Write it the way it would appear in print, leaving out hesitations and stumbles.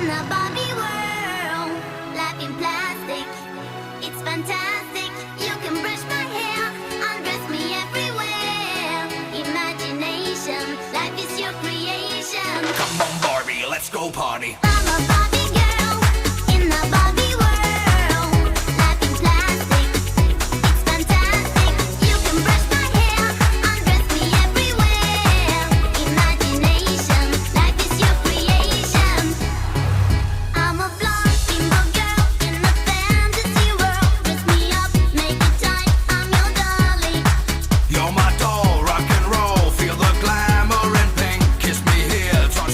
in a Barbie world, life in plastic, it's fantastic. You can brush my hair, undress me everywhere. Imagination, life is your creation. Come on, Barbie, let's go party.